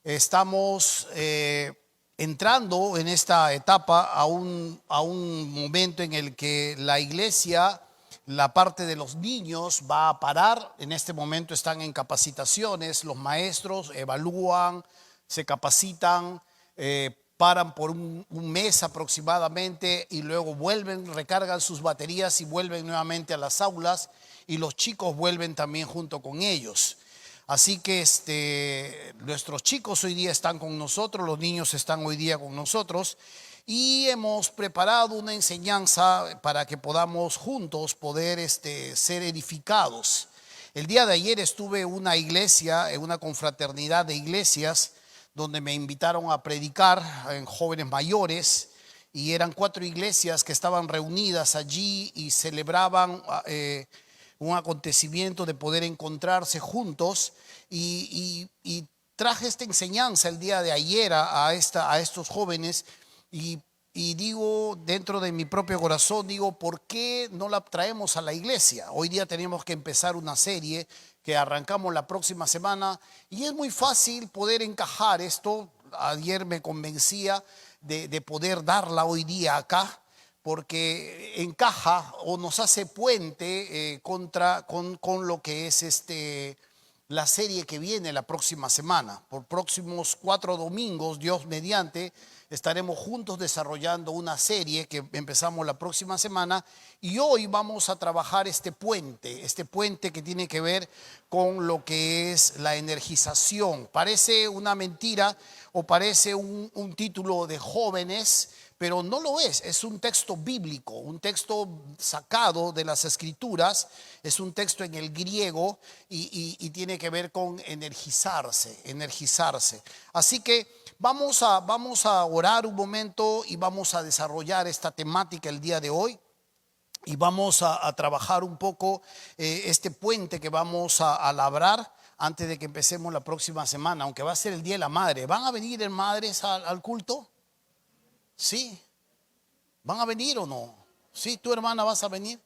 Estamos entrando en esta etapa a un momento en el que la iglesia, la parte de los niños va a parar. En este momento están en capacitaciones, los maestros evalúan, se capacitan, paran por un mes aproximadamente y luego vuelven, recargan sus baterías y vuelven nuevamente a las aulas, y los chicos vuelven también junto con ellos. Así que nuestros chicos hoy día están con nosotros, los niños están hoy día con nosotros, y hemos preparado una enseñanza para que podamos juntos poder ser edificados. El día de ayer estuve en una iglesia, en una confraternidad de iglesias, donde me invitaron a predicar en jóvenes mayores, y eran 4 iglesias que estaban reunidas allí y celebraban un acontecimiento de poder encontrarse juntos, y traje esta enseñanza el día de ayer a estos jóvenes, y digo dentro de mi propio corazón, digo, ¿por qué no la traemos a la iglesia? Hoy día tenemos que empezar una serie que arrancamos la próxima semana, y es muy fácil poder encajar esto. Ayer me convencía de poder darla hoy día acá, porque encaja o nos hace puente con lo que es la serie que viene la próxima semana. Por próximos 4 domingos, Dios mediante, estaremos juntos desarrollando una serie que empezamos la próxima semana, y hoy vamos a trabajar este puente que tiene que ver con lo que es la energización. Parece una mentira o parece un título de jóvenes, pero no lo es un texto bíblico, un texto sacado de las escrituras, es un texto en el griego y tiene que ver con energizarse. Así que vamos a orar un momento y vamos a desarrollar esta temática el día de hoy. Y vamos a trabajar un poco este puente que vamos a labrar antes de que empecemos la próxima semana, aunque va a ser el Día de la Madre. ¿Van a venir madres al culto? Sí. ¿Van a venir o no? Sí, ¿tu hermana vas a venir?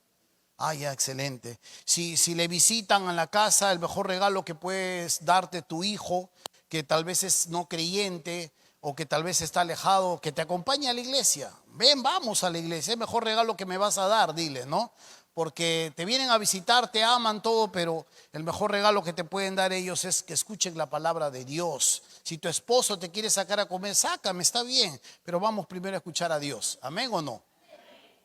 Ah, ya, excelente. Si le visitan a la casa, el mejor regalo que puedes darte tu hijo, que tal vez es no creyente o que tal vez está alejado, que te acompañe a la iglesia. Ven, vamos a la iglesia. Es el mejor regalo que me vas a dar, dile, ¿no? Porque te vienen a visitar, te aman todo, pero el mejor regalo que te pueden dar ellos es que escuchen la palabra de Dios. Si tu esposo te quiere sacar a comer, sácame, está bien, pero vamos primero a escuchar a Dios. ¿Amén o no?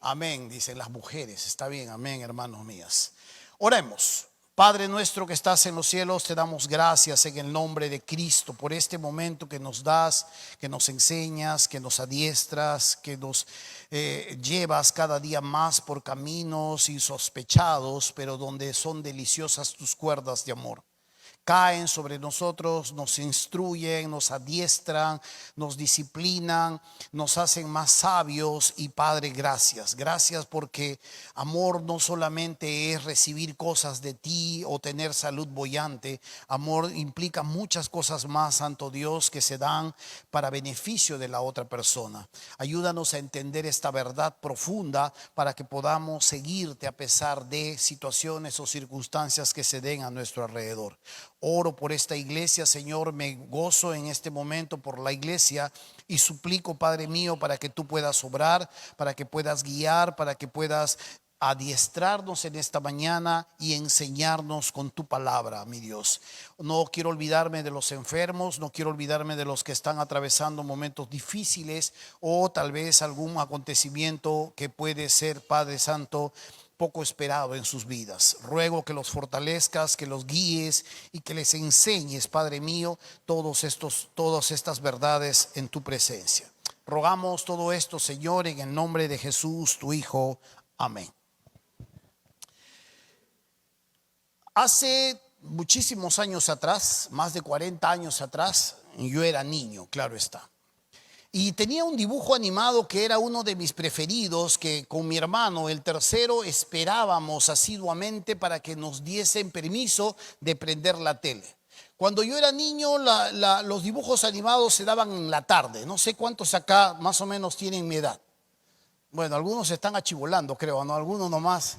Amén, dicen las mujeres. Está bien, amén, hermanos mías. Oremos. Padre nuestro que estás en los cielos, te damos gracias en el nombre de Cristo por este momento que nos das, que nos enseñas, que nos adiestras, que nos llevas cada día más por caminos insospechados, pero donde son deliciosas tus cuerdas de amor. Caen sobre nosotros, nos instruyen, nos adiestran, nos disciplinan, nos hacen más sabios. Y Padre, gracias porque amor no solamente es recibir cosas de ti o tener salud boyante. Amor implica muchas cosas más, Santo Dios, que se dan para beneficio de la otra persona. Ayúdanos a entender esta verdad profunda para que podamos seguirte a pesar de situaciones o circunstancias que se den a nuestro alrededor. Oro por esta iglesia, Señor, me gozo en este momento por la iglesia y suplico, Padre mío, para que tú puedas obrar, para que puedas guiar, para que puedas adiestrarnos en esta mañana y enseñarnos con tu palabra, mi Dios. No quiero olvidarme de los enfermos, no quiero olvidarme de los que están atravesando momentos difíciles o tal vez algún acontecimiento que puede ser, Padre Santo, poco esperado en sus vidas. Ruego que los fortalezcas, que los guíes y que les enseñes, Padre mío, todas estas verdades en tu presencia. Rogamos todo esto, Señor, en el nombre de Jesús, tu Hijo. Amén. Hace muchísimos años atrás, más de 40 años atrás, yo era niño, claro está. Y tenía un dibujo animado que era uno de mis preferidos, que con mi hermano, el tercero, esperábamos asiduamente para que nos diesen permiso de prender la tele. Cuando yo era niño, los dibujos animados se daban en la tarde. No sé cuántos acá más o menos tienen mi edad. Bueno, algunos se están achivolando, creo, ¿no? Algunos nomás.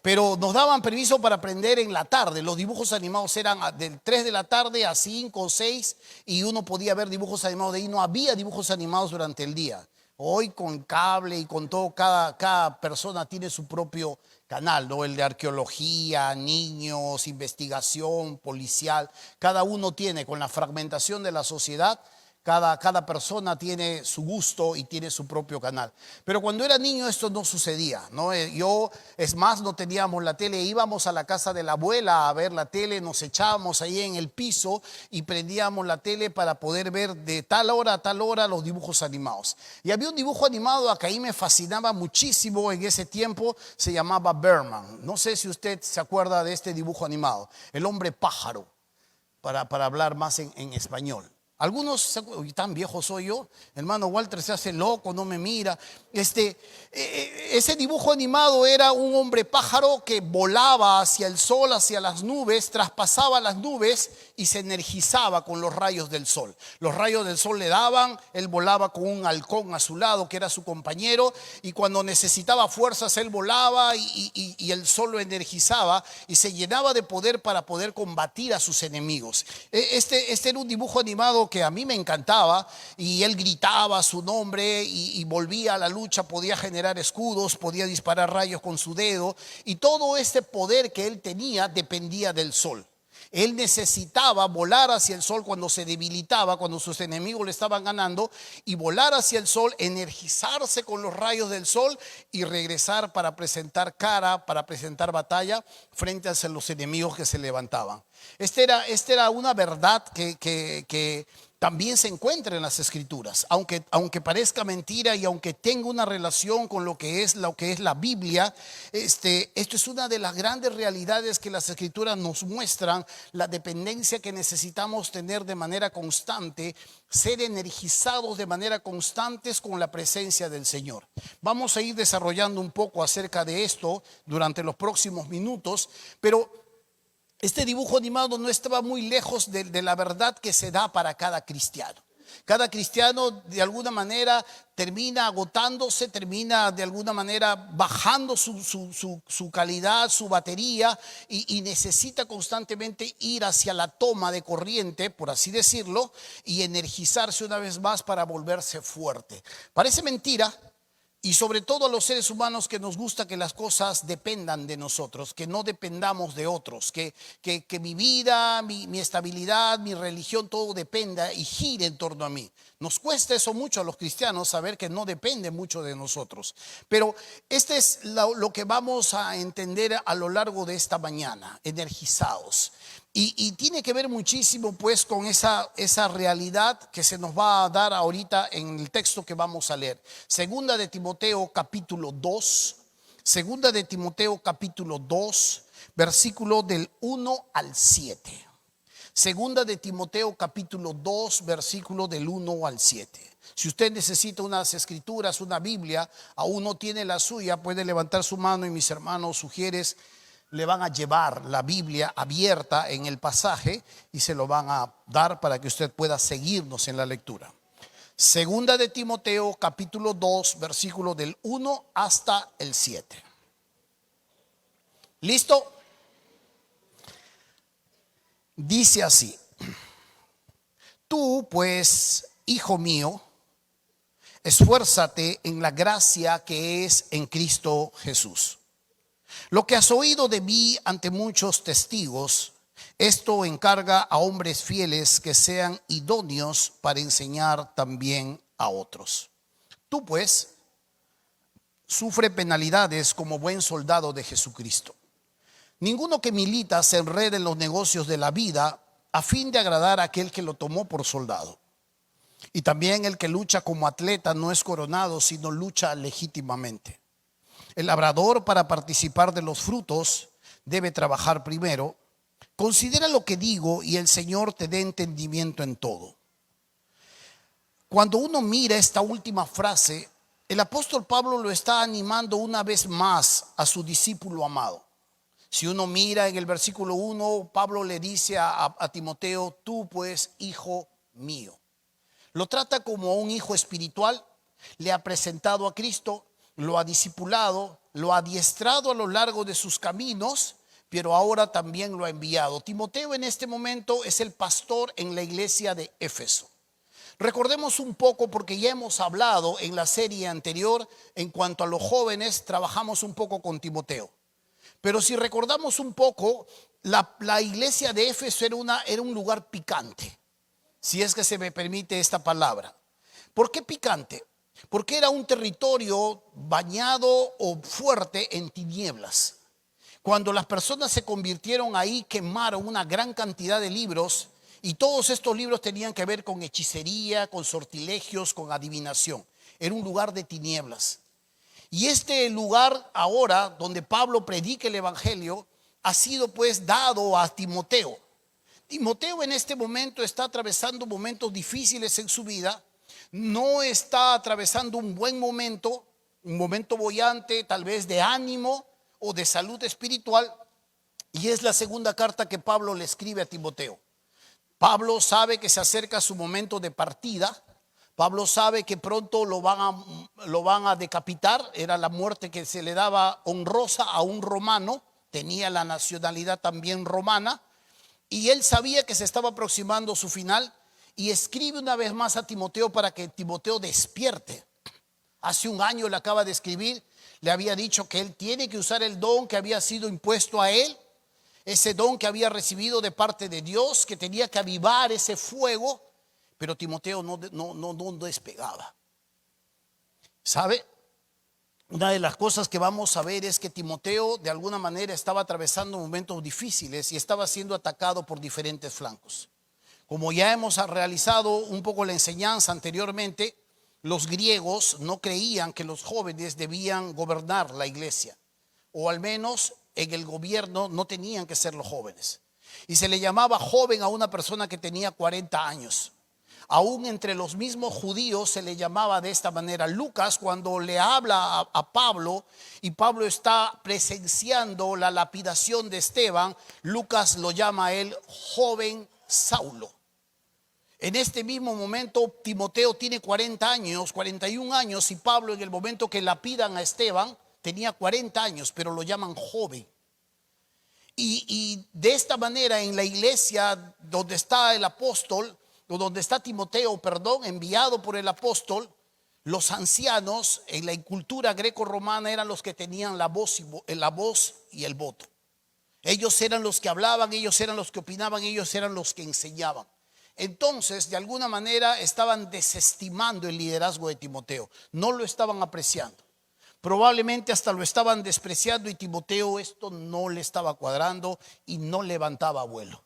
Pero nos daban permiso para aprender en la tarde. Los dibujos animados eran del 3 de la tarde a 5 o 6 y uno podía ver dibujos animados de ahí. No había dibujos animados durante el día. Hoy con cable y con todo, cada persona tiene su propio canal, ¿no? El de arqueología, niños, investigación, policial. Cada uno tiene, con la fragmentación de la sociedad, cada persona tiene su gusto y tiene su propio canal. Pero cuando era niño esto no sucedía, ¿no? Yo, es más, no teníamos la tele. Íbamos a la casa de la abuela a ver la tele, nos echábamos ahí en el piso y prendíamos la tele para poder ver de tal hora a tal hora los dibujos animados. Y había un dibujo animado que ahí me fascinaba muchísimo en ese tiempo, se llamaba Berman. No sé si usted se acuerda de este dibujo animado, El hombre pájaro, para hablar más en español. Algunos, tan viejo soy yo, hermano Walter se hace loco, no me mira. Ese dibujo animado era un hombre pájaro que volaba hacia el sol, hacia las nubes, traspasaba las nubes y se energizaba con los rayos del sol. Los rayos del sol le daban, él volaba con un halcón a su lado que era su compañero, y cuando necesitaba fuerzas él volaba y el sol lo energizaba y se llenaba de poder para poder combatir a sus enemigos. Este era un dibujo animado que a mí me encantaba, y él gritaba su nombre y volvía a la lucha, podía generar escudos, podía disparar rayos con su dedo, y todo este poder que él tenía dependía del sol. Él necesitaba volar hacia el sol cuando se debilitaba, cuando sus enemigos le estaban ganando, y volar hacia el sol, energizarse con los rayos del sol y regresar para presentar cara, para presentar batalla frente a los enemigos que se levantaban. Esta era una verdad que también se encuentra en las Escrituras, aunque parezca mentira y aunque tenga una relación con lo que es la Biblia. Esto es una de las grandes realidades que las Escrituras nos muestran: la dependencia que necesitamos tener de manera constante, ser energizados de manera constante con la presencia del Señor. Vamos a ir desarrollando un poco acerca de esto durante los próximos minutos, pero este dibujo animado no estaba muy lejos de la verdad que se da para cada cristiano. Cada cristiano de alguna manera termina agotándose, termina de alguna manera bajando su calidad, su batería, y necesita constantemente ir hacia la toma de corriente, por así decirlo, y energizarse una vez más para volverse fuerte. Parece mentira. Y sobre todo a los seres humanos que nos gusta que las cosas dependan de nosotros, que no dependamos de otros, que mi vida, mi estabilidad, mi religión, todo dependa y gire en torno a mí. Nos cuesta eso mucho a los cristianos, saber que no depende mucho de nosotros. Pero este es lo que vamos a entender a lo largo de esta mañana, energizados. Y tiene que ver muchísimo pues con esa realidad que se nos va a dar ahorita en el texto que vamos a leer. Segunda de Timoteo capítulo 2, Segunda de Timoteo capítulo 2, versículo del 1 al 7. Segunda de Timoteo capítulo 2, versículo del 1 al 7. Si usted necesita unas escrituras, una Biblia, aún no tiene la suya, puede levantar su mano y mis hermanos sugieres le van a llevar la Biblia abierta en el pasaje y se lo van a dar para que usted pueda seguirnos en la lectura. Segunda de Timoteo capítulo 2, versículo del 1 hasta el 7. ¿Listo? Dice así: tú pues, hijo mío, esfuérzate en la gracia que es en Cristo Jesús. Lo que has oído de mí ante muchos testigos, esto encarga a hombres fieles que sean idóneos para enseñar también a otros. Tú pues, sufre penalidades como buen soldado de Jesucristo. Ninguno que milita se enrede en los negocios de la vida a fin de agradar a aquel que lo tomó por soldado. Y también el que lucha como atleta no es coronado, sino lucha legítimamente. El labrador, para participar de los frutos, debe trabajar primero. Considera lo que digo y el Señor te dé entendimiento en todo. Cuando uno mira esta última frase, el apóstol Pablo lo está animando una vez más a su discípulo amado. Si uno mira en el versículo 1, Pablo le dice a Timoteo: tú pues, hijo mío. Lo trata como a un hijo espiritual, le ha presentado a Cristo lo ha discipulado, lo ha adiestrado a lo largo de sus caminos, pero ahora también lo ha enviado. Timoteo en este momento es el pastor en la iglesia de Éfeso. Recordemos un poco, porque ya hemos hablado en la serie anterior en cuanto a los jóvenes, trabajamos un poco con Timoteo. Pero si recordamos un poco, la iglesia de Éfeso era un lugar picante, si es que se me permite esta palabra. ¿Por qué picante? Porque era un territorio bañado o fuerte en tinieblas. Cuando las personas se convirtieron ahí, quemaron una gran cantidad de libros, y todos estos libros tenían que ver con hechicería, con sortilegios, con adivinación. Era un lugar de tinieblas. Y este lugar ahora, donde Pablo predica el evangelio, ha sido pues dado a Timoteo. Timoteo en este momento está atravesando momentos difíciles en su vida. No está atravesando un buen momento, un momento boyante, tal vez de ánimo o de salud espiritual. Y es la segunda carta que Pablo le escribe a Timoteo. Pablo sabe que se acerca su momento de partida. Pablo sabe que pronto lo van a decapitar. Era la muerte que se le daba honrosa a un romano. Tenía la nacionalidad también romana. Y él sabía que se estaba aproximando su final. Y escribe una vez más a Timoteo para que Timoteo despierte. Hace un año le acaba de escribir. Le había dicho que él tiene que usar el don que había sido impuesto a él. Ese don que había recibido de parte de Dios, que tenía que avivar ese fuego, pero Timoteo no despegaba. ¿Sabe? Una de las cosas que vamos a ver es que Timoteo de alguna manera estaba atravesando momentos difíciles y estaba siendo atacado por diferentes flancos. Como ya hemos realizado un poco la enseñanza anteriormente, los griegos no creían que los jóvenes debían gobernar la iglesia, o al menos en el gobierno no tenían que ser los jóvenes. Y se le llamaba joven a una persona que tenía 40 años. Aún entre los mismos judíos se le llamaba de esta manera. Lucas, cuando le habla a Pablo y Pablo está presenciando la lapidación de Esteban, Lucas lo llama a él joven Saulo. En este mismo momento Timoteo tiene 40 años, 41 años, y Pablo en el momento que lapidan a Esteban tenía 40 años, pero lo llaman joven. Y de esta manera en la iglesia donde está el apóstol, o donde está Timoteo, perdón, enviado por el apóstol, los ancianos en la cultura greco-romana eran los que tenían la voz y el voto. Ellos eran los que hablaban, ellos eran los que opinaban, ellos eran los que enseñaban. Entonces, de alguna manera estaban desestimando el liderazgo de Timoteo, no lo estaban apreciando. Probablemente hasta lo estaban despreciando, y Timoteo esto no le estaba cuadrando y no levantaba vuelo.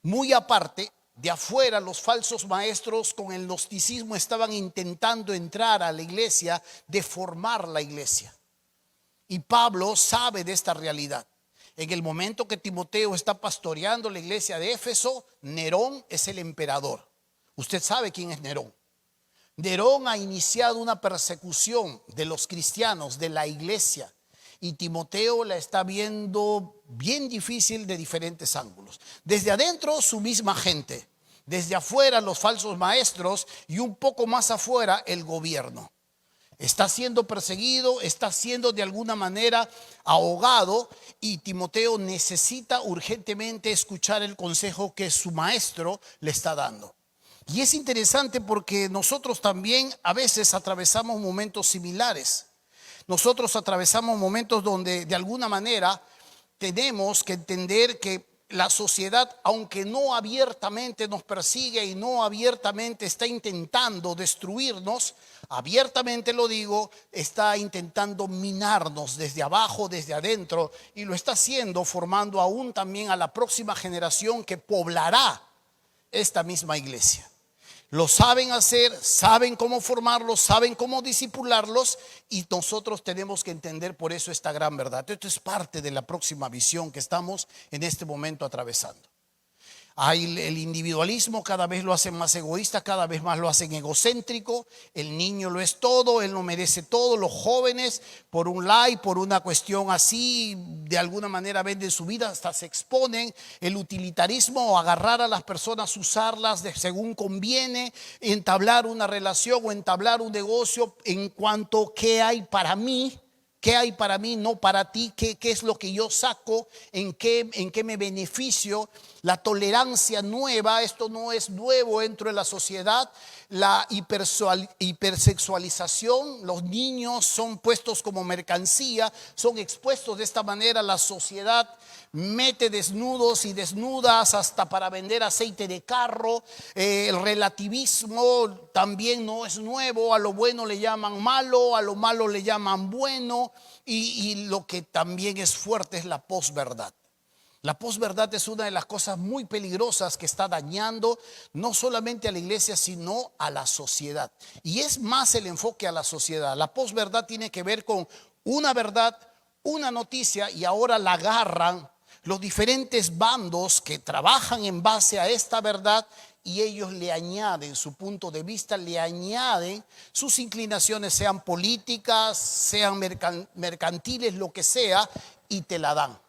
Muy aparte, de afuera los falsos maestros con el gnosticismo estaban intentando entrar a la iglesia, deformar la iglesia. Y Pablo sabe de esta realidad. En el momento que Timoteo está pastoreando la iglesia de Éfeso, Nerón es el emperador. Usted sabe quién es Nerón. Nerón ha iniciado una persecución de los cristianos, de la iglesia, y Timoteo la está viendo bien difícil de diferentes ángulos. Desde adentro su misma gente, desde afuera los falsos maestros, y un poco más afuera el gobierno. Está siendo perseguido, está siendo de alguna manera ahogado, y Timoteo necesita urgentemente escuchar el consejo que su maestro le está dando. Y es interesante porque nosotros también a veces atravesamos momentos similares. Nosotros atravesamos momentos donde de alguna manera tenemos que entender que la sociedad, aunque no abiertamente nos persigue y no abiertamente está intentando destruirnos, abiertamente lo digo, está intentando minarnos desde abajo, desde adentro, y lo está haciendo formando aún también a la próxima generación que poblará esta misma iglesia. Lo saben hacer, saben cómo formarlos, saben cómo disipularlos, y nosotros tenemos que entender por eso esta gran verdad. Esto es parte de la próxima visión que estamos en este momento atravesando. Hay el individualismo, cada vez lo hacen más egoísta, cada vez más lo hacen egocéntrico. El niño lo es todo, él no merece todo. Los jóvenes, por un like, por una cuestión así, de alguna manera venden su vida, hasta se exponen. El utilitarismo, o agarrar a las personas, usarlas según conviene, entablar una relación o entablar un negocio en cuanto a qué hay para mí. ¿Qué hay para mí, no para ti? ¿Qué es lo que yo saco? ¿En qué me beneficio? La tolerancia nueva, esto no es nuevo dentro de la sociedad. La hipersexualización, los niños son puestos como mercancía, son expuestos de esta manera. La sociedad mete desnudos y desnudas hasta para vender aceite de carro. El relativismo también no es nuevo. A lo bueno le llaman malo, a lo malo le llaman bueno. Y lo que también es fuerte es la posverdad. La posverdad es una de las cosas muy peligrosas que está dañando no solamente a la iglesia, sino a la sociedad. Y es más el enfoque a la sociedad. La posverdad tiene que ver con una verdad, una noticia, y ahora la agarran los diferentes bandos que trabajan en base a esta verdad, y ellos le añaden su punto de vista, le añaden sus inclinaciones, sean políticas, sean mercantiles, lo que sea, y te la dan.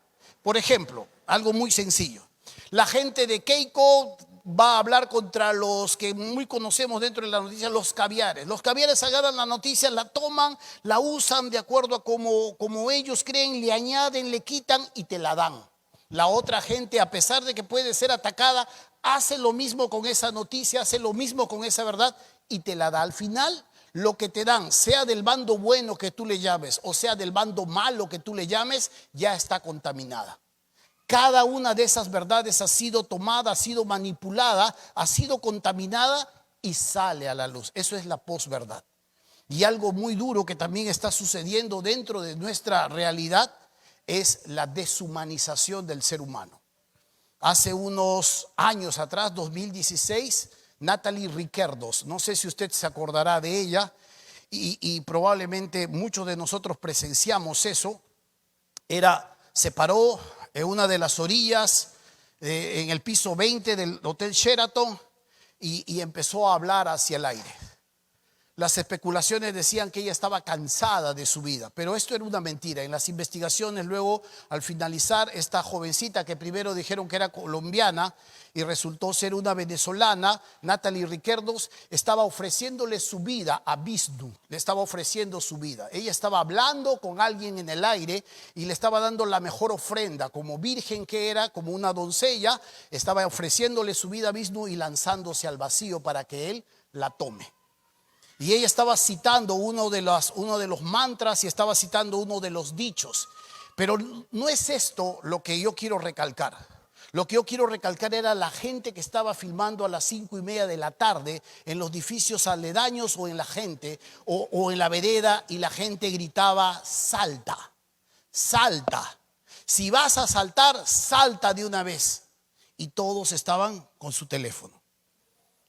Por ejemplo, algo muy sencillo. La gente de Keiko va a hablar contra los que muy conocemos dentro de la noticia, los caviares. Los caviares agarran la noticia, la toman, la usan de acuerdo a como ellos creen, le añaden, le quitan y te la dan. La otra gente, a pesar de que puede ser atacada, hace lo mismo con esa noticia, hace lo mismo con esa verdad y te la da. Al final, lo que te dan, sea del bando bueno que tú le llames o sea del bando malo que tú le llames, ya está contaminada. Cada una de esas verdades ha sido tomada, ha sido manipulada, ha sido contaminada y sale a la luz. Eso es la posverdad. Y algo muy duro que también está sucediendo dentro de nuestra realidad es la deshumanización del ser humano. Hace unos años atrás, 2016, Natalie Riquerdos, no sé si usted se acordará de ella, y probablemente muchos de nosotros presenciamos eso. Se paró en una de las orillas, en el piso 20 del Hotel Sheraton, y empezó a hablar hacia el aire. Las especulaciones decían que ella estaba cansada de su vida, pero esto era una mentira. En las investigaciones luego, al finalizar, esta jovencita que primero dijeron que era colombiana y resultó ser una venezolana, Natalie Riquerdos, estaba ofreciéndole su vida a Vishnu, le estaba ofreciendo su vida. Ella estaba hablando con alguien en el aire y le estaba dando la mejor ofrenda, como virgen que era, como una doncella, estaba ofreciéndole su vida a Vishnu y lanzándose al vacío para que él la tome. Y ella estaba citando uno de los mantras y estaba citando uno de los dichos. Pero no es esto lo que yo quiero recalcar. Lo que yo quiero recalcar era la gente que estaba filmando a las 5:30 de la tarde en los edificios aledaños o en la gente o en la vereda, y la gente gritaba: salta, salta. Si vas a saltar, salta de una vez. Y todos estaban con su teléfono.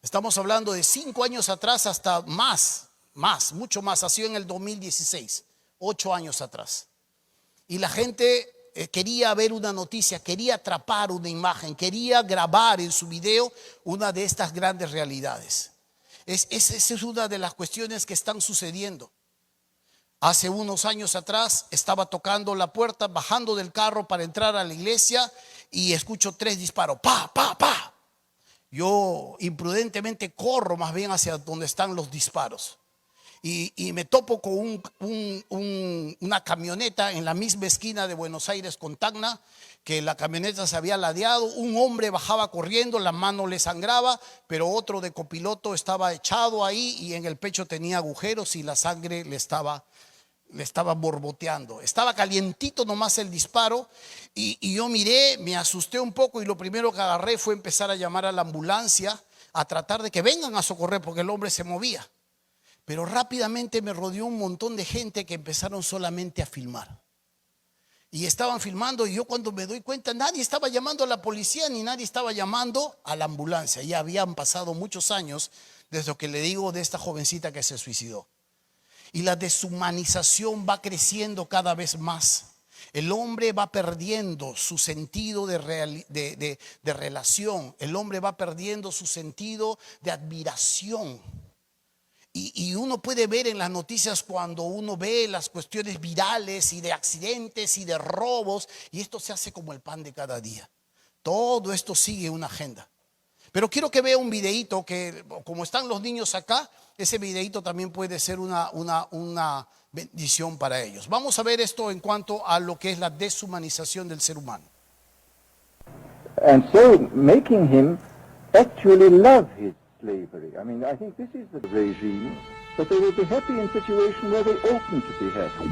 Estamos hablando de 5 años atrás, hasta mucho más. Ha sido en el 2016, 8 años atrás. Y la gente quería ver una noticia, quería atrapar una imagen, quería grabar en su video una de estas grandes realidades. Esa es una de las cuestiones que están sucediendo. Hace unos años atrás estaba tocando la puerta, bajando del carro para entrar a la iglesia, y escucho 3 disparos, pa, pa, pa. Yo imprudentemente corro más bien hacia donde están los disparos y me topo con una camioneta en la misma esquina de Buenos Aires con Tacna, que la camioneta se había ladeado. Un hombre bajaba corriendo, la mano le sangraba, pero otro de copiloto estaba echado ahí y en el pecho tenía agujeros y la sangre le estaba borboteando. Estaba calientito nomás el disparo, y yo miré, me asusté un poco, y lo primero que agarré fue empezar a llamar a la ambulancia, a tratar de que vengan a socorrer, porque el hombre se movía. Pero rápidamente me rodeó un montón de gente que empezaron solamente a filmar. Y estaban filmando, y yo cuando me doy cuenta, nadie estaba llamando a la policía ni nadie estaba llamando a la ambulancia. Ya habían pasado muchos años desde que le digo de esta jovencita que se suicidó. Y la deshumanización va creciendo cada vez más. El hombre va perdiendo su sentido de relación. El hombre va perdiendo su sentido de admiración. Y uno puede ver en las noticias cuando uno ve las cuestiones virales y de accidentes y de robos, y esto se hace como el pan de cada día. Todo esto sigue una agenda. Pero quiero que vea un videíto que, como están los niños acá, ese videíto también puede ser una bendición para ellos. Vamos a ver esto en cuanto a lo que es la deshumanización del ser humano. And so making him actually love his slavery. I mean, I think this is the regime, that they will be happy in a situation where they oughtn't to be happy.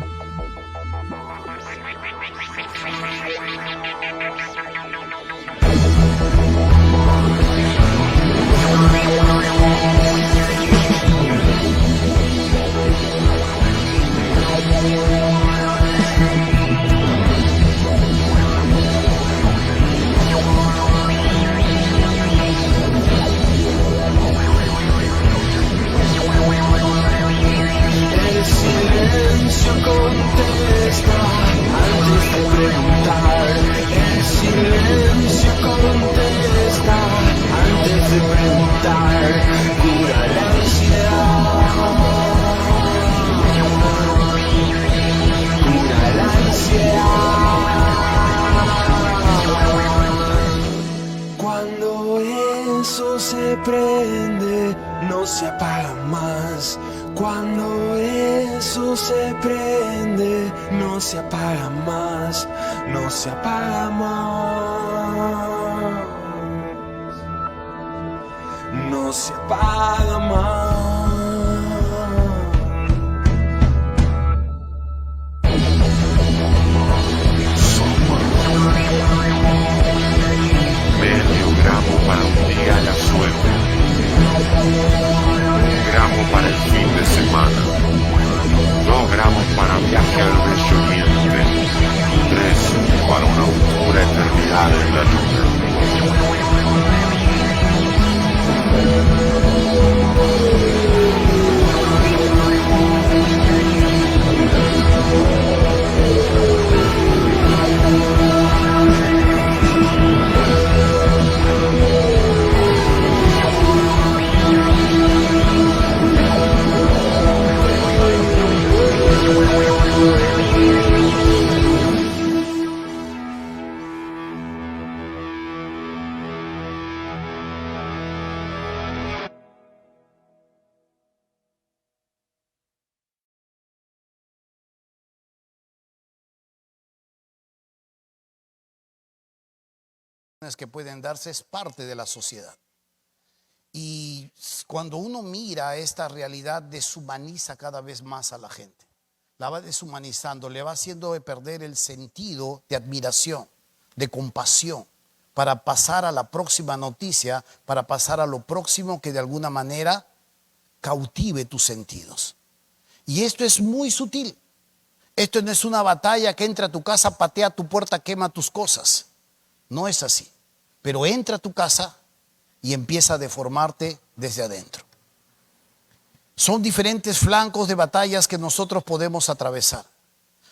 El silencio contesta antes de preguntar. El silencio contesta antes de preguntar. Cura la ansiedad. Cura la ansiedad. Cuando eso se prende, no se apaga más. Cuando eso se prende, no se apaga más, no se apaga más, no se apaga más. Medio gramo para un día a la suerte, un gramo para el fin de semana, 2 gramos para viaje al Bello Oriente, 3 para una oscura eternidad en la luna. Que pueden darse es parte de la sociedad. Y cuando uno mira esta realidad, deshumaniza cada vez más a la gente. La va deshumanizando, le va haciendo perder el sentido de admiración, de compasión, para pasar a la próxima noticia, para pasar a lo próximo que de alguna manera cautive tus sentidos. Y esto es muy sutil. Esto no es una batalla que entra a tu casa, patea tu puerta, quema tus cosas. No es así. Pero entra a tu casa y empieza a deformarte desde adentro. Son diferentes flancos de batallas que nosotros podemos atravesar.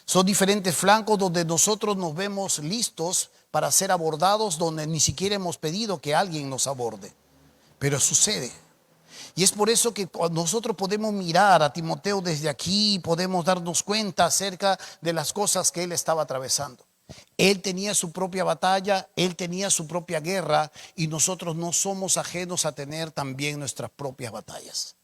Son diferentes flancos donde nosotros nos vemos listos para ser abordados, donde ni siquiera hemos pedido que alguien nos aborde. Pero sucede. Y es por eso que nosotros podemos mirar a Timoteo desde aquí y podemos darnos cuenta acerca de las cosas que él estaba atravesando. Él tenía su propia batalla, él tenía su propia guerra, y nosotros no somos ajenos a tener también nuestras propias batallas.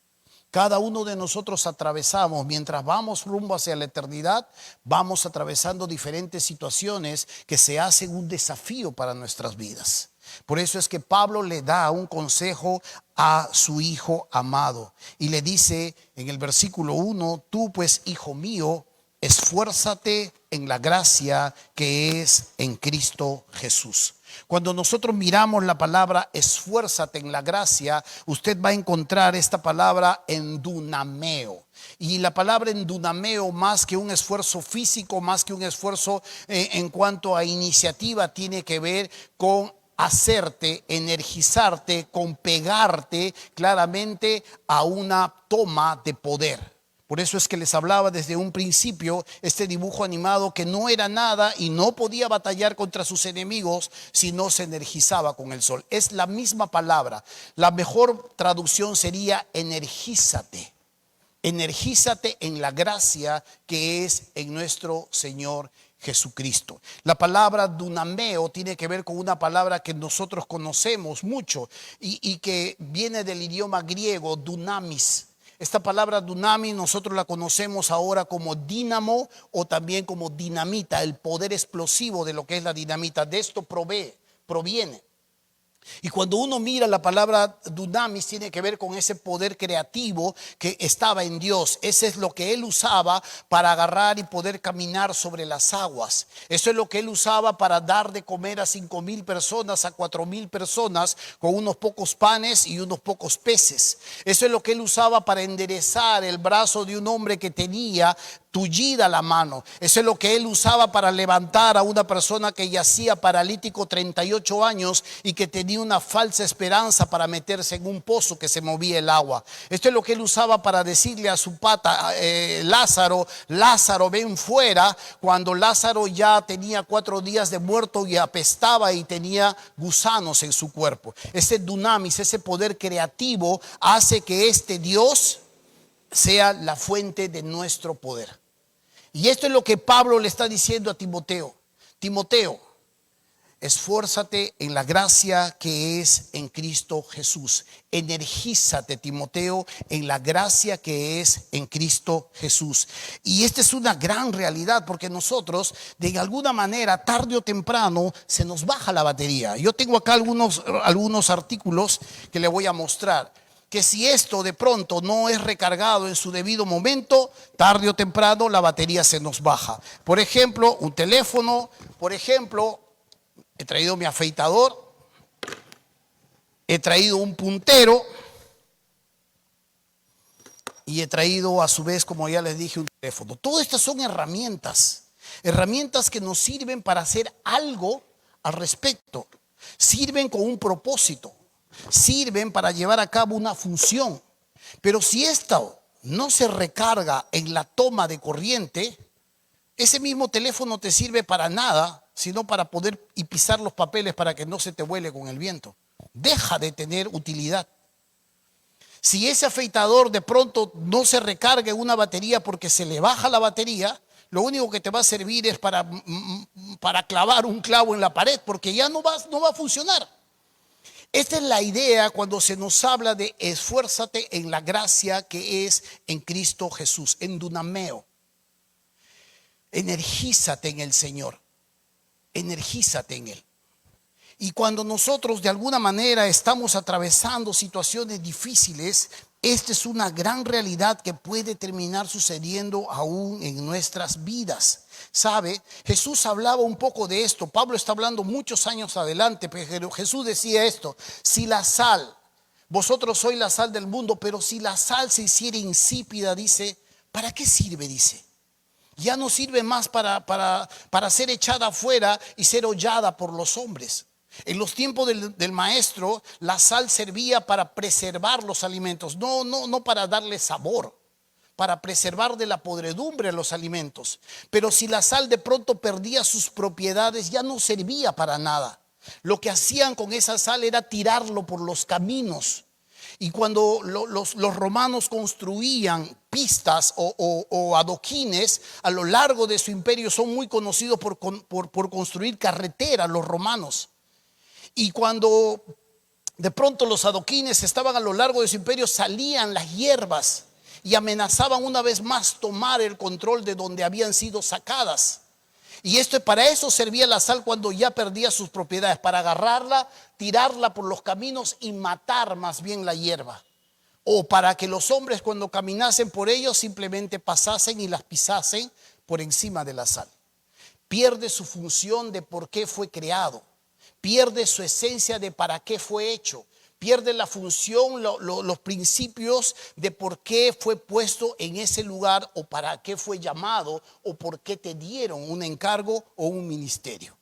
Cada uno de nosotros atravesamos, mientras vamos rumbo hacia la eternidad, vamos atravesando diferentes situaciones que se hacen un desafío para nuestras vidas. Por eso es que Pablo le da un consejo a su hijo amado y le dice en el versículo 1: tú pues, hijo mío, esfuérzate en la gracia que es en Cristo Jesús. Cuando nosotros miramos la palabra esfuérzate en la gracia, usted va a encontrar esta palabra endunameo. Y la palabra endunameo, más que un esfuerzo físico, más que un esfuerzo en cuanto a iniciativa, tiene que ver con hacerte, energizarte, con pegarte claramente a una toma de poder. Por eso es que les hablaba desde un principio este dibujo animado que no era nada y no podía batallar contra sus enemigos si no se energizaba con el sol. Es la misma palabra. La mejor traducción sería energízate. Energízate en la gracia que es en nuestro Señor Jesucristo. La palabra dunameo tiene que ver con una palabra que nosotros conocemos mucho y que viene del idioma griego, dunamis. Esta palabra dunamis nosotros la conocemos ahora como dínamo o también como dinamita, el poder explosivo de lo que es la dinamita. De esto proviene. Y cuando uno mira la palabra dunamis, tiene que ver con ese poder creativo que estaba en Dios. Ese es lo que Él usaba para agarrar y poder caminar sobre las aguas. Eso es lo que Él usaba para dar de comer a 5,000 personas, a 4,000 personas con unos pocos panes y unos pocos peces. Eso es lo que Él usaba para enderezar el brazo de un hombre que tenía tullida la mano. Eso es lo que Él usaba para levantar a una persona que yacía paralítico 38 años y que tenía una falsa esperanza para meterse en un pozo que se movía el agua. Esto es lo que Él usaba para decirle a su pata, Lázaro, Lázaro, ven fuera, cuando Lázaro ya tenía 4 días de muerto y apestaba y tenía gusanos en su cuerpo. Ese dunamis, ese poder creativo hace que este Dios sea la fuente de nuestro poder. Y esto es lo que Pablo le está diciendo a Timoteo. Timoteo, esfuérzate en la gracia que es en Cristo Jesús. Energízate, Timoteo, en la gracia que es en Cristo Jesús. Y esta es una gran realidad porque nosotros, de alguna manera, tarde o temprano, se nos baja la batería. Yo tengo acá algunos artículos que le voy a mostrar. Que si esto de pronto no es recargado en su debido momento, tarde o temprano la batería se nos baja. Por ejemplo, un teléfono, por ejemplo, he traído mi afeitador, he traído un puntero y he traído a su vez, como ya les dije, un teléfono. Todas estas son herramientas que nos sirven para hacer algo al respecto, sirven con un propósito. Sirven para llevar a cabo una función. Pero si esto no se recarga en la toma de corriente, ese mismo teléfono te sirve para nada, sino para poder y pisar los papeles para que no se te vuele con el viento. Deja de tener utilidad. Si ese afeitador de pronto no se recarga en una batería porque se le baja la batería, lo único que te va a servir es para clavar un clavo en la pared, porque ya no va a funcionar. Esta es la idea cuando se nos habla de esfuérzate en la gracia que es en Cristo Jesús, en dunameo. Energízate en el Señor, energízate en Él. Y cuando nosotros de alguna manera estamos atravesando situaciones difíciles, esta es una gran realidad que puede terminar sucediendo aún en nuestras vidas. ¿Sabe? Jesús hablaba un poco de esto. Pablo está hablando muchos años adelante, pero Jesús decía esto: si la sal, vosotros sois la sal del mundo, pero si la sal se hiciera insípida, dice, ¿para qué sirve? Dice, ya no sirve más para ser echada afuera y ser hollada por los hombres. En los tiempos del maestro, la sal servía para preservar los alimentos, no para darle sabor, para preservar de la podredumbre los alimentos. Pero si la sal de pronto perdía sus propiedades, ya no servía para nada. Lo que hacían con esa sal era tirarlo por los caminos. Y cuando los romanos construían pistas o adoquines a lo largo de su imperio, son muy conocidos por construir carreteras los romanos. Y cuando de pronto los adoquines estaban a lo largo de su imperio, salían las hierbas y amenazaban una vez más tomar el control de donde habían sido sacadas. Y para eso servía la sal cuando ya perdía sus propiedades, para agarrarla, tirarla por los caminos y matar más bien la hierba. O para que los hombres cuando caminasen por ellos simplemente pasasen y las pisasen por encima de la sal. Pierde su función de por qué fue creado. Pierde su esencia de para qué fue hecho. Pierde la función, los principios de por qué fue puesto en ese lugar o para qué fue llamado o por qué te dieron un encargo o un ministerio.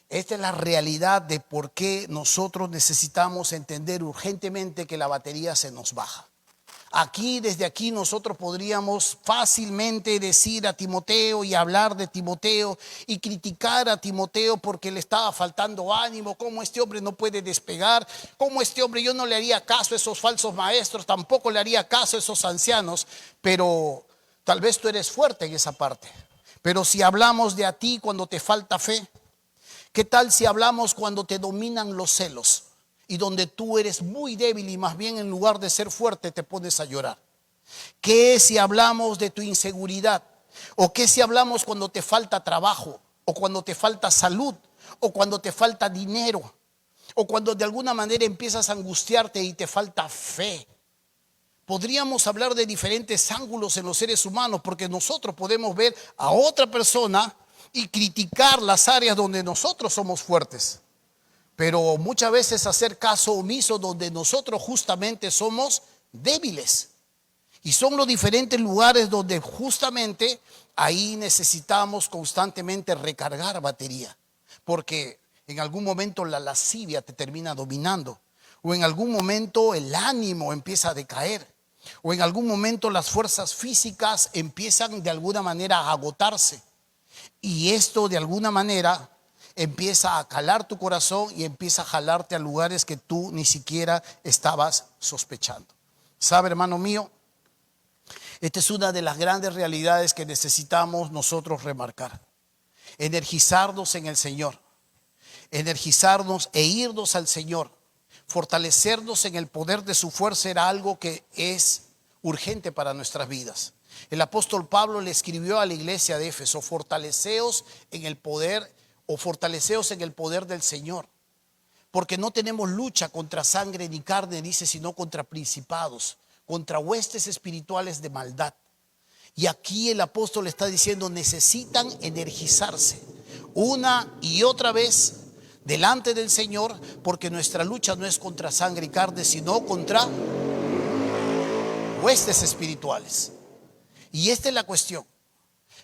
Esta es la realidad de por qué nosotros necesitamos entender urgentemente que la batería se nos baja. Aquí, desde aquí, nosotros podríamos fácilmente decir a Timoteo y hablar de Timoteo y criticar a Timoteo porque le estaba faltando ánimo, cómo este hombre no puede despegar, cómo este hombre, yo no le haría caso a esos falsos maestros, tampoco le haría caso a esos ancianos, pero tal vez tú eres fuerte en esa parte. Pero si hablamos de a ti cuando te falta fe, ¿qué tal si hablamos cuando te dominan los celos? Y donde tú eres muy débil y más bien en lugar de ser fuerte te pones a llorar. ¿Qué si hablamos de tu inseguridad? ¿O qué si hablamos cuando te falta trabajo? ¿O cuando te falta salud? ¿O cuando te falta dinero? ¿O cuando de alguna manera empiezas a angustiarte y te falta fe? Podríamos hablar de diferentes ángulos en los seres humanos porque nosotros podemos ver a otra persona y criticar las áreas donde nosotros somos fuertes. Pero muchas veces hacer caso omiso donde nosotros justamente somos débiles. Y son los diferentes lugares donde justamente ahí necesitamos constantemente recargar batería. Porque en algún momento la lascivia te termina dominando. O en algún momento el ánimo empieza a decaer. O en algún momento las fuerzas físicas empiezan de alguna manera a agotarse. Y esto de alguna manera empieza a calar tu corazón y empieza a jalarte a lugares que tú ni siquiera estabas sospechando. ¿Sabe, hermano mío? Esta es una de las grandes realidades que necesitamos nosotros remarcar. Energizarnos en el Señor. Energizarnos e irnos al Señor. Fortalecernos en el poder de su fuerza era algo que es urgente para nuestras vidas. El apóstol Pablo le escribió a la iglesia de Éfeso: fortaleceos en el poder o fortaleceos en el poder del Señor, porque no tenemos lucha contra sangre ni carne, dice, sino contra principados, contra huestes espirituales de maldad. Y aquí el apóstol está diciendo: necesitan energizarse una y otra vez delante del Señor, porque nuestra lucha no es contra sangre y carne, sino contra huestes espirituales. Y esta es la cuestión.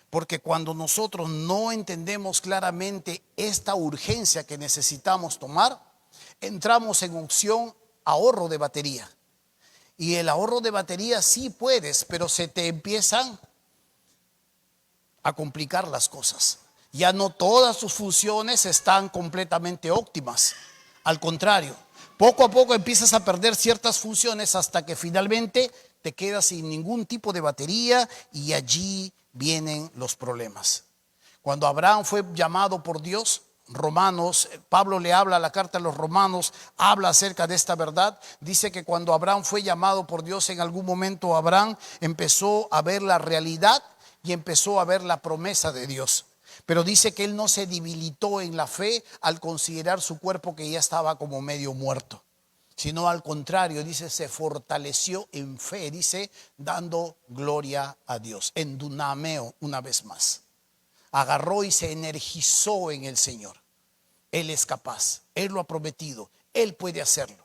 Porque cuando nosotros no entendemos claramente esta urgencia que necesitamos tomar, entramos en opción ahorro de batería. Y el ahorro de batería sí puedes, pero se te empiezan a complicar las cosas. Ya no todas sus funciones están completamente óptimas. Al contrario, poco a poco empiezas a perder ciertas funciones hasta que finalmente te quedas sin ningún tipo de batería y allí vienen los problemas. Cuando Abraham fue llamado por Dios, Pablo le habla, la carta a los Romanos habla acerca de esta verdad. Dice que cuando Abraham fue llamado por Dios, en algún momento Abraham empezó a ver la realidad y empezó a ver la promesa de Dios. Pero dice que él no se debilitó en la fe al considerar su cuerpo que ya estaba como medio muerto, sino al contrario, dice, se fortaleció en fe, dice, dando gloria a Dios, en dunameo una vez más. Agarró y se energizó en el Señor. Él es capaz, Él lo ha prometido, Él puede hacerlo.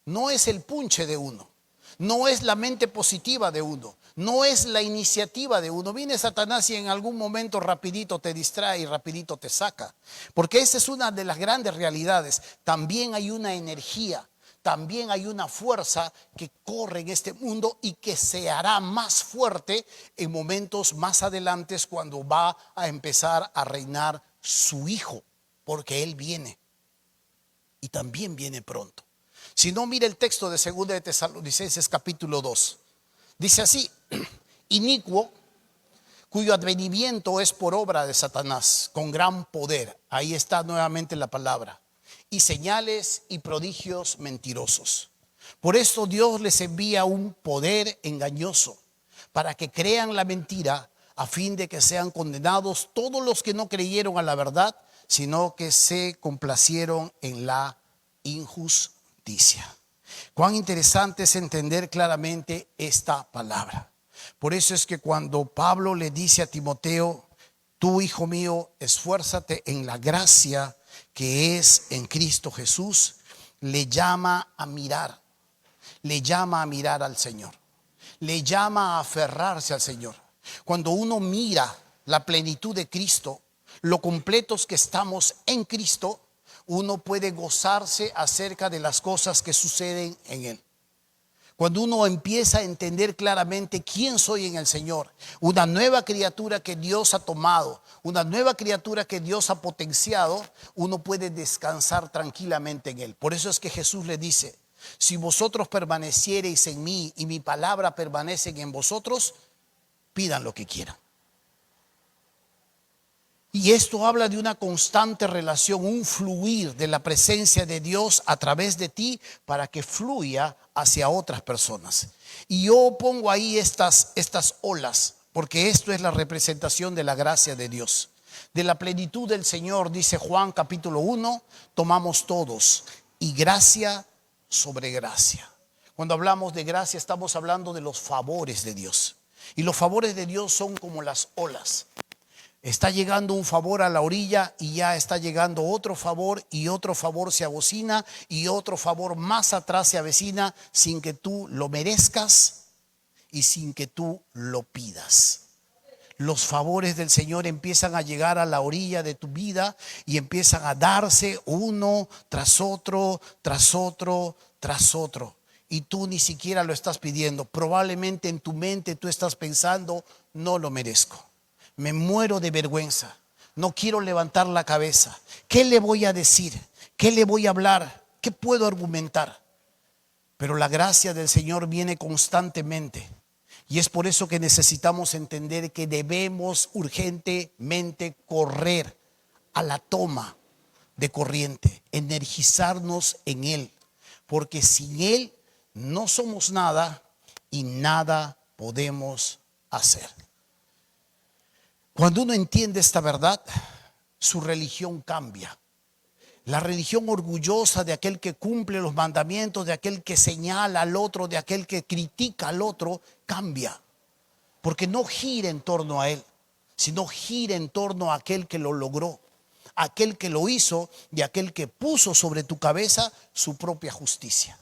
No es el punche de uno, no es la mente positiva de uno, no es la iniciativa de uno. Viene Satanás y en algún momento rapidito te distrae y rapidito te saca. Porque esa es una de las grandes realidades. También hay una energía. También hay una fuerza que corre en este mundo y que se hará más fuerte en momentos más adelante cuando va a empezar a reinar su Hijo, porque Él viene y también viene pronto. Si no, mira el texto de 2 de Tesalonicenses capítulo 2. Dice así: inicuo, cuyo advenimiento es por obra de Satanás, con gran poder. Ahí está nuevamente la palabra. Y señales y prodigios mentirosos. Por esto Dios les envía un poder engañoso para que crean la mentira, a fin de que sean condenados todos los que no creyeron a la verdad, sino que se complacieron en la injusticia. Cuán interesante es entender claramente esta palabra. Por eso es que cuando Pablo le dice a Timoteo: tú, hijo mío, esfuérzate en la gracia que es en Cristo Jesús, le llama a mirar al Señor, le llama a aferrarse al Señor. Cuando uno mira la plenitud de Cristo, lo completos que estamos en Cristo, uno puede gozarse acerca de las cosas que suceden en Él. Cuando uno empieza a entender claramente quién soy en el Señor, una nueva criatura que Dios ha tomado, una nueva criatura que Dios ha potenciado, uno puede descansar tranquilamente en Él. Por eso es que Jesús le dice, si vosotros permaneciereis en mí y mi palabra permanece en vosotros, pidan lo que quieran. Y esto habla de una constante relación, un fluir de la presencia de Dios a través de ti para que fluya hacia otras personas. Y yo pongo ahí estas olas, porque esto es la representación de la gracia de Dios. De la plenitud del Señor, dice Juan capítulo 1, tomamos todos, y gracia sobre gracia. Cuando hablamos de gracia estamos hablando de los favores de Dios. Y los favores de Dios son como las olas. Está llegando un favor a la orilla y ya está llegando otro favor y otro favor se abocina y otro favor más atrás se avecina sin que tú lo merezcas y sin que tú lo pidas. Los favores del Señor empiezan a llegar a la orilla de tu vida y empiezan a darse uno tras otro, tras otro, tras otro. Y tú ni siquiera lo estás pidiendo. Probablemente en tu mente tú estás pensando, no lo merezco. Me muero de vergüenza. No quiero levantar la cabeza. ¿Qué le voy a decir? ¿Qué le voy a hablar? ¿Qué puedo argumentar? Pero la gracia del Señor viene constantemente. Y es por eso que necesitamos entender que debemos urgentemente correr a la toma de corriente, energizarnos en Él. Porque sin Él no somos nada y nada podemos hacer. Cuando uno entiende esta verdad, su religión cambia. La religión orgullosa de aquel que cumple los mandamientos, de aquel que señala al otro, de aquel que critica al otro, cambia. Porque no gira en torno a él, sino gira en torno a aquel que lo logró, aquel que lo hizo y aquel que puso sobre tu cabeza su propia justicia.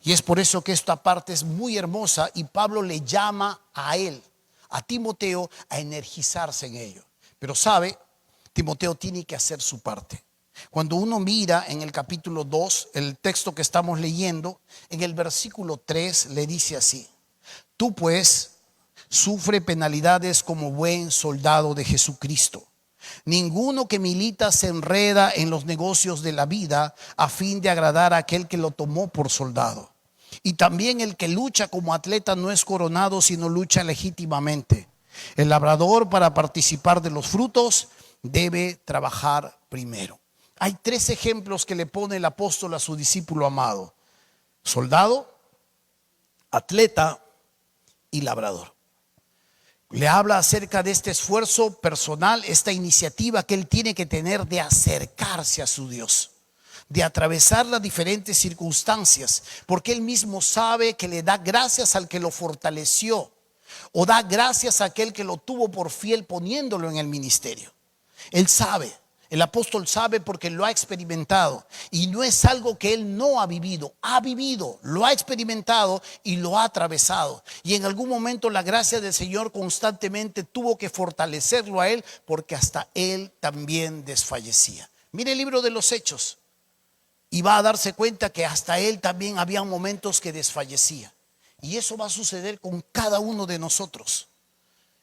Y es por eso que esta parte es muy hermosa y Pablo le llama a él, a Timoteo, a energizarse en ello. Pero sabe, Timoteo tiene que hacer su parte. Cuando uno mira en el capítulo 2, el texto que estamos leyendo, en el versículo 3 le dice así: tú pues sufre penalidades como buen soldado de Jesucristo. Ninguno que milita se enreda en los negocios de la vida a fin de agradar a aquel que lo tomó por soldado. Y también el que lucha como atleta no es coronado, sino lucha legítimamente. El labrador, para participar de los frutos, debe trabajar primero. Hay 3 ejemplos que le pone el apóstol a su discípulo amado: soldado, atleta y labrador. Le habla acerca de este esfuerzo personal, esta iniciativa que él tiene que tener de acercarse a su Dios, de atravesar las diferentes circunstancias, porque él mismo sabe que le da gracias al que lo fortaleció, o da gracias a aquel que lo tuvo por fiel poniéndolo en el ministerio. Él sabe. El apóstol sabe porque lo ha experimentado y no es algo que él no ha vivido, lo ha experimentado y lo ha atravesado. Y en algún momento la gracia del Señor constantemente tuvo que fortalecerlo a él porque hasta él también desfallecía. Mire el libro de los Hechos y va a darse cuenta que hasta él también había momentos que desfallecía. Y eso va a suceder con cada uno de nosotros.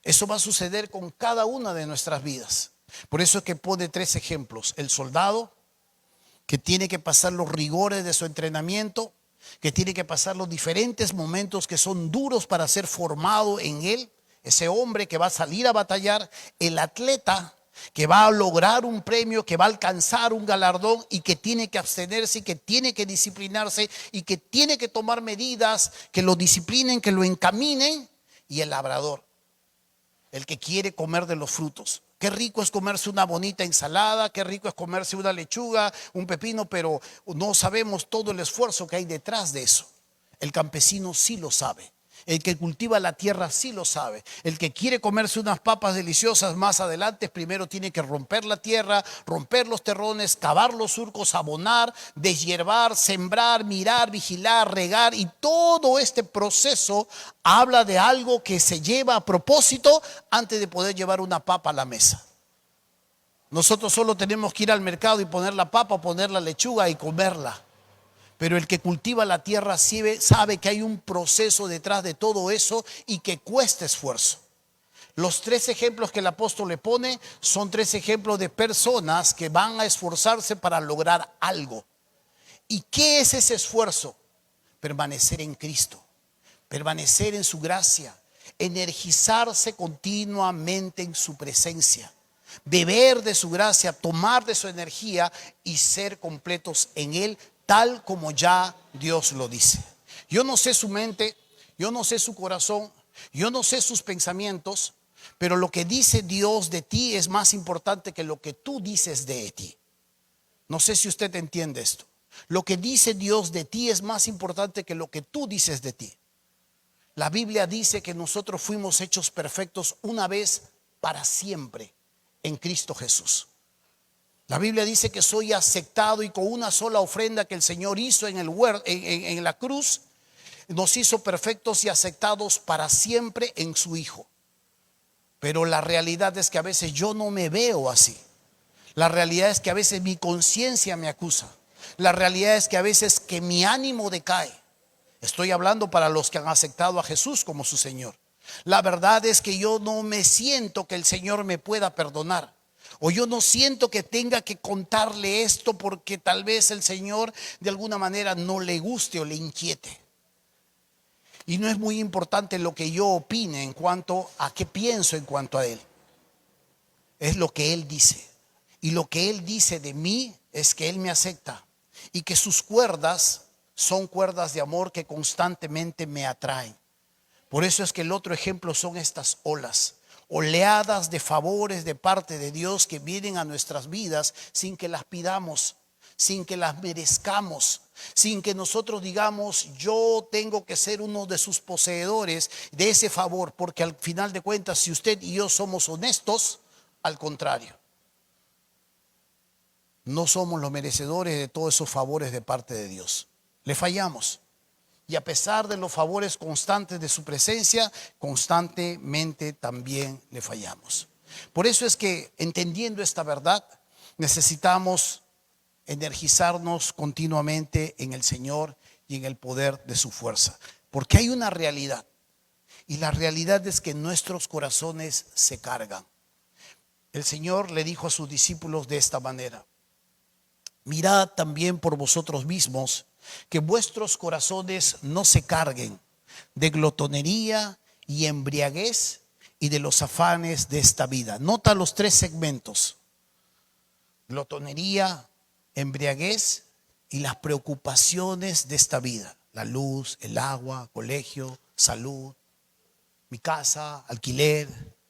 Eso va a suceder con cada una de nuestras vidas. Por eso es que pone 3 ejemplos: el soldado, que tiene que pasar los rigores de su entrenamiento, que tiene que pasar los diferentes momentos que son duros para ser formado en él, ese hombre que va a salir a batallar; el atleta, que va a lograr un premio, que va a alcanzar un galardón y que tiene que abstenerse y que tiene que disciplinarse y que tiene que tomar medidas que lo disciplinen, que lo encaminen; y el labrador, el que quiere comer de los frutos. Qué rico es comerse una bonita ensalada, qué rico es comerse una lechuga, un pepino, pero no sabemos todo el esfuerzo que hay detrás de eso. El campesino sí lo sabe. El que cultiva la tierra sí lo sabe. El que quiere comerse unas papas deliciosas más adelante, primero tiene que romper la tierra, romper los terrones, cavar los surcos, abonar, deshiervar, sembrar, mirar, vigilar, regar. Y todo este proceso habla de algo que se lleva a propósito antes de poder llevar una papa a la mesa. Nosotros solo tenemos que ir al mercado y poner la papa, poner la lechuga y comerla. Pero el que cultiva la tierra sabe que hay un proceso detrás de todo eso y que cuesta esfuerzo. Los 3 ejemplos que el apóstol le pone son 3 ejemplos de personas que van a esforzarse para lograr algo. ¿Y qué es ese esfuerzo? Permanecer en Cristo, permanecer en su gracia, energizarse continuamente en su presencia, beber de su gracia, tomar de su energía y ser completos en Él, tal como ya Dios lo dice. Yo no sé su mente, yo no sé su corazón, yo no sé sus pensamientos, pero lo que dice Dios de ti es más importante que lo que tú dices de ti. No sé si usted entiende esto. Lo que dice Dios de ti es más importante que lo que tú dices de ti. La Biblia dice que nosotros fuimos hechos perfectos una vez para siempre en Cristo Jesús. La Biblia dice que soy aceptado y con una sola ofrenda que el Señor hizo en la cruz, nos hizo perfectos y aceptados para siempre en su Hijo. Pero la realidad es que a veces yo no me veo así. La realidad es que a veces mi conciencia me acusa. La realidad es que a veces que mi ánimo decae. Estoy hablando para los que han aceptado a Jesús como su Señor. La verdad es que yo no me siento que el Señor me pueda perdonar. O yo no siento que tenga que contarle esto porque tal vez el Señor de alguna manera no le guste o le inquiete. Y no es muy importante lo que yo opine en cuanto a qué pienso en cuanto a Él. Es lo que Él dice. Y lo que Él dice de mí es que Él me acepta. Y que sus cuerdas son cuerdas de amor que constantemente me atraen. Por eso es que el otro ejemplo son estas olas. Oleadas de favores de parte de Dios que vienen a nuestras vidas sin que las pidamos, sin que las merezcamos, sin que nosotros digamos yo tengo que ser uno de sus poseedores de ese favor, porque al final de cuentas si usted y yo somos honestos, al contrario, no somos los merecedores de todos esos favores de parte de Dios. Le fallamos. Y a pesar de los favores constantes de su presencia, constantemente también le fallamos. Por eso es que entendiendo esta verdad, necesitamos energizarnos continuamente en el Señor y en el poder de su fuerza. Porque hay una realidad. Y la realidad es que nuestros corazones se cargan. El Señor le dijo a sus discípulos de esta manera: mirad también por vosotros mismos que vuestros corazones no se carguen de glotonería y embriaguez y de los afanes de esta vida. Nota los 3 segmentos: glotonería, embriaguez y las preocupaciones de esta vida. La luz, el agua, colegio, salud, mi casa, alquiler.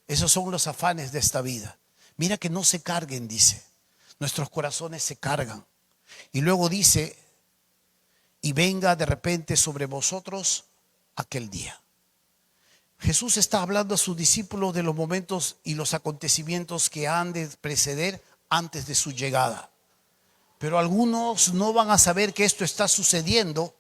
Esos son los afanes de esta vida. Mira que no se carguen, dice. Nuestros corazones se cargan. Y luego dice: y venga de repente sobre vosotros aquel día. Jesús está hablando a sus discípulos de los momentos y los acontecimientos que han de preceder antes de su llegada. Pero algunos no van a saber que esto está sucediendo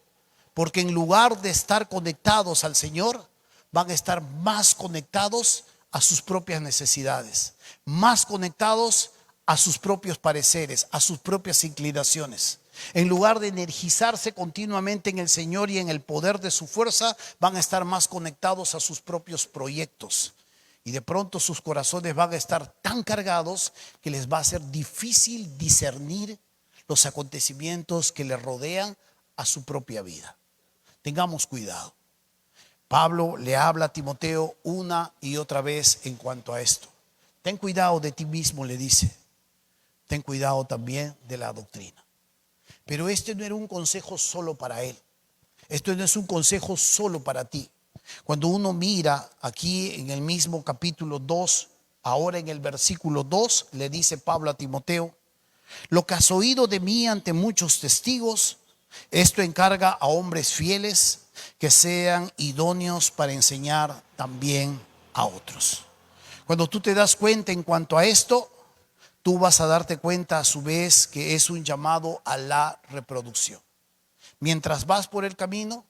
porque en lugar de estar conectados al Señor, van a estar más conectados a sus propias necesidades, más conectados a sus propios pareceres, a sus propias inclinaciones. En lugar de energizarse continuamente en el Señor y en el poder de su fuerza, van a estar más conectados a sus propios proyectos. Y de pronto sus corazones van a estar tan cargados que les va a ser difícil discernir los acontecimientos que les rodean a su propia vida. Tengamos cuidado. Pablo le habla a Timoteo una y otra vez en cuanto a esto. Ten cuidado de ti mismo, le dice. Ten cuidado también de la doctrina. Pero este no era un consejo solo para él. Esto no es un consejo solo para ti. Cuando uno mira aquí en el mismo capítulo 2, ahora en el versículo 2, le dice Pablo a Timoteo: lo que has oído de mí ante muchos testigos, esto encarga a hombres fieles que sean idóneos para enseñar también a otros. Cuando tú te das cuenta en cuanto a esto, tú vas a darte cuenta a su vez que es un llamado a la reproducción. Mientras vas por el camino,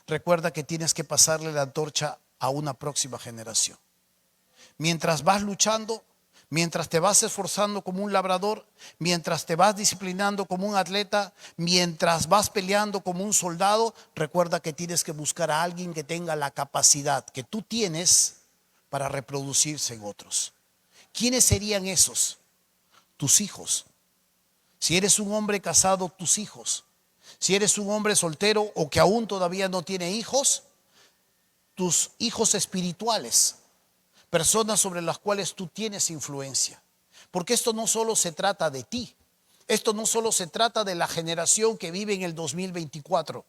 recuerda que tienes que pasarle la antorcha a una próxima generación. Mientras vas luchando, mientras te vas esforzando como un labrador, mientras te vas disciplinando como un atleta, mientras vas peleando como un soldado, recuerda que tienes que buscar a alguien que tenga la capacidad que tú tienes para reproducirse en otros. ¿Quiénes serían esos? Tus hijos. Si eres un hombre casado, tus hijos. Si eres un hombre soltero o que aún todavía no tiene hijos, tus hijos espirituales, personas sobre las cuales tú tienes influencia. Porque esto no solo se trata de ti, esto no solo se trata de la generación que vive en el 2024.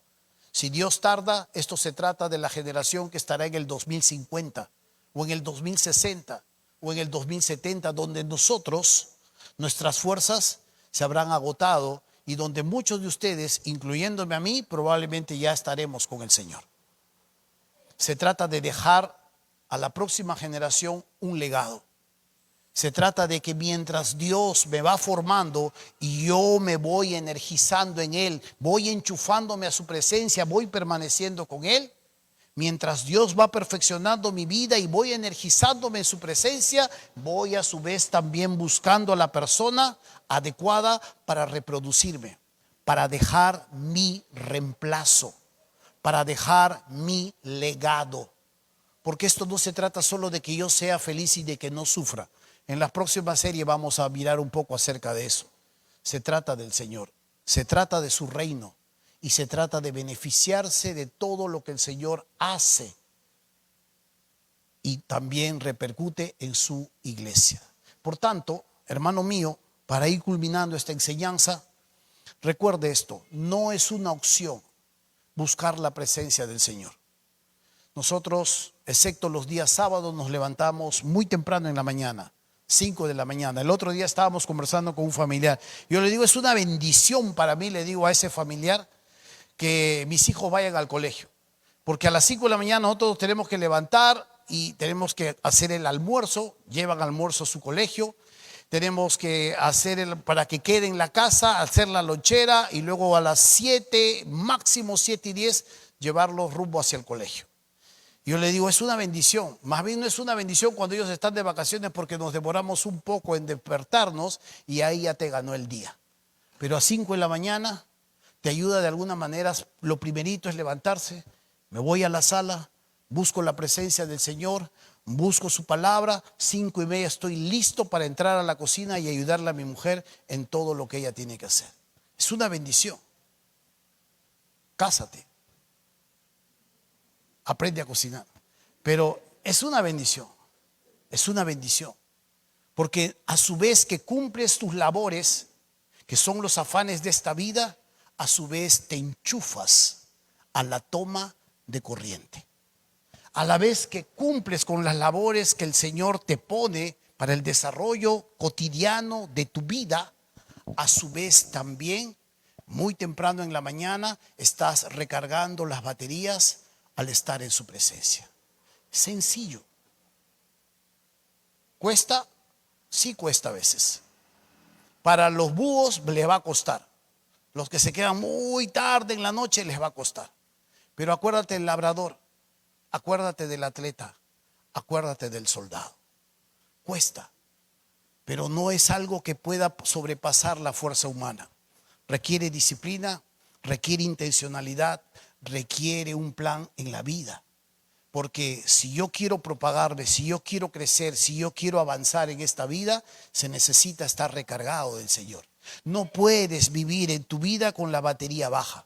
Si Dios tarda, esto se trata de la generación que estará en el 2050 o en el 2060 o en el 2070, donde nuestras fuerzas se habrán agotado y donde muchos de ustedes, incluyéndome a mí, probablemente ya estaremos con el Señor. Se trata de dejar a la próxima generación un legado. Se trata de que mientras Dios me va formando y yo me voy energizando en Él, voy enchufándome a su presencia, voy permaneciendo con Él, mientras Dios va perfeccionando mi vida y voy energizándome en su presencia, voy a su vez también buscando a la persona adecuada para reproducirme, para dejar mi reemplazo, para dejar mi legado. Porque esto no se trata solo de que yo sea feliz y de que no sufra. En la próxima serie vamos a mirar un poco acerca de eso. Se trata del Señor, se trata de su reino y se trata de beneficiarse de todo lo que el Señor hace y también repercute en su iglesia. Por tanto, hermano mío, para ir culminando esta enseñanza, recuerde esto, no es una opción buscar la presencia del Señor. Nosotros, excepto los días sábados, nos levantamos muy temprano en la mañana, 5 de la mañana. El otro día estábamos conversando con un familiar. Yo le digo, es una bendición para mí, le digo a ese familiar, que mis hijos vayan al colegio. Porque a las 5 de la mañana nosotros tenemos que levantar y tenemos que hacer el almuerzo, llevan almuerzo a su colegio. Tenemos que hacer para que quede en la casa, hacer la lonchera y luego a las 7, máximo 7:10, llevarlos rumbo hacia el colegio. Yo le digo, es una bendición. Más bien no es una bendición cuando ellos están de vacaciones porque nos demoramos un poco en despertarnos y ahí ya te ganó el día. Pero a 5 de la mañana te ayuda de alguna manera. Lo primerito es levantarse. Me voy a la sala, busco la presencia del Señor, busco su palabra. 5:30 estoy listo para entrar a la cocina y ayudarle a mi mujer en todo lo que ella tiene que hacer. Es una bendición. Cásate. Aprende a cocinar. Pero es una bendición. Es una bendición. Porque a su vez que cumples tus labores, que son los afanes de esta vida, a su vez te enchufas a la toma de corriente. A la vez que cumples con las labores que el Señor te pone para el desarrollo cotidiano de tu vida, a su vez también, muy temprano en la mañana, estás recargando las baterías al estar en su presencia. Sencillo. ¿Cuesta? Sí cuesta a veces. Para los búhos les va a costar. Los que se quedan muy tarde en la noche les va a costar. Pero acuérdate del labrador, acuérdate del atleta, acuérdate del soldado. Cuesta, pero no es algo que pueda sobrepasar la fuerza humana. Requiere disciplina, requiere intencionalidad, requiere un plan en la vida. Porque si yo quiero propagarme, si yo quiero crecer, si yo quiero avanzar en esta vida, se necesita estar recargado del Señor. No puedes vivir en tu vida con la batería baja.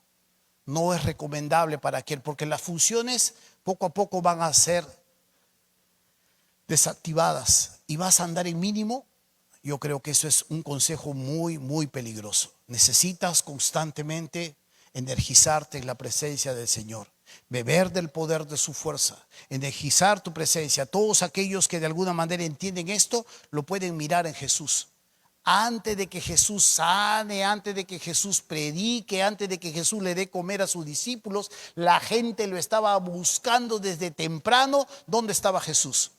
No es recomendable para aquel, porque las funciones poco a poco van a ser desactivadas y vas a andar en mínimo. Yo creo que eso es un consejo muy, muy peligroso. Necesitas constantemente energizarte en la presencia del Señor, beber del poder de su fuerza, energizar tu presencia. Todos aquellos que de alguna manera entienden esto, lo pueden mirar en Jesús. Antes de que Jesús sane, antes de que Jesús predique, antes de que Jesús le dé comer a sus discípulos, la gente lo estaba buscando desde temprano. ¿Dónde estaba Jesús?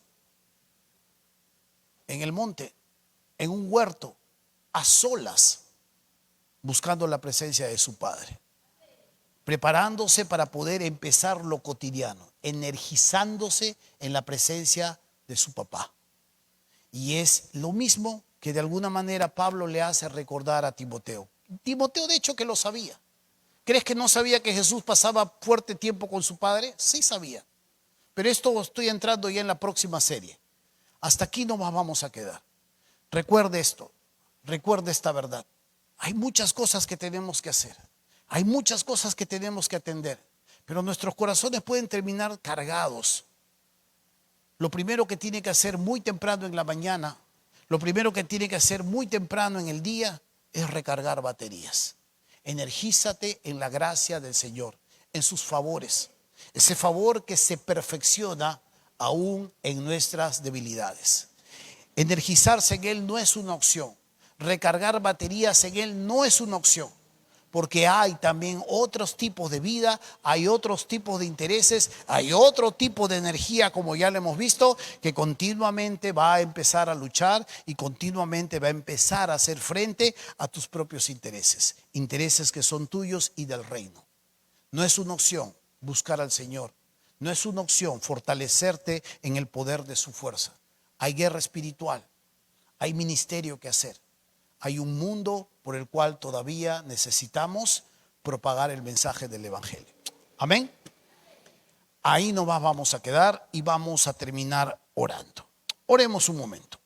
En el monte, en un huerto, a solas, buscando la presencia de su Padre, preparándose para poder empezar lo cotidiano, energizándose en la presencia de su papá. Y es lo mismo que de alguna manera Pablo le hace recordar a Timoteo. Timoteo de hecho que lo sabía. ¿Crees que no sabía que Jesús pasaba fuerte tiempo con su Padre? Sí sabía. Pero esto estoy entrando ya en la próxima serie. Hasta aquí no más vamos a quedar. Recuerde esto, recuerde esta verdad. Hay muchas cosas que tenemos que hacer. Hay muchas cosas que tenemos que atender. Pero nuestros corazones pueden terminar cargados. Lo primero que tiene que hacer muy temprano en la mañana, lo primero que tiene que hacer muy temprano en el día es recargar baterías. Energízate en la gracia del Señor, en sus favores. Ese favor que se perfecciona aún en nuestras debilidades. Energizarse en Él no es una opción. Recargar baterías en Él no es una opción. Porque hay también otros tipos de vida, hay otros tipos de intereses, hay otro tipo de energía, como ya lo hemos visto, que continuamente va a empezar a luchar y continuamente va a empezar a hacer frente a tus propios intereses. Intereses que son tuyos y del reino. No es una opción buscar al Señor. No es una opción fortalecerte en el poder de su fuerza. Hay guerra espiritual, hay ministerio que hacer. Hay un mundo por el cual todavía necesitamos propagar el mensaje del Evangelio. Amén. Ahí nomás vamos a quedar y vamos a terminar orando. Oremos un momento.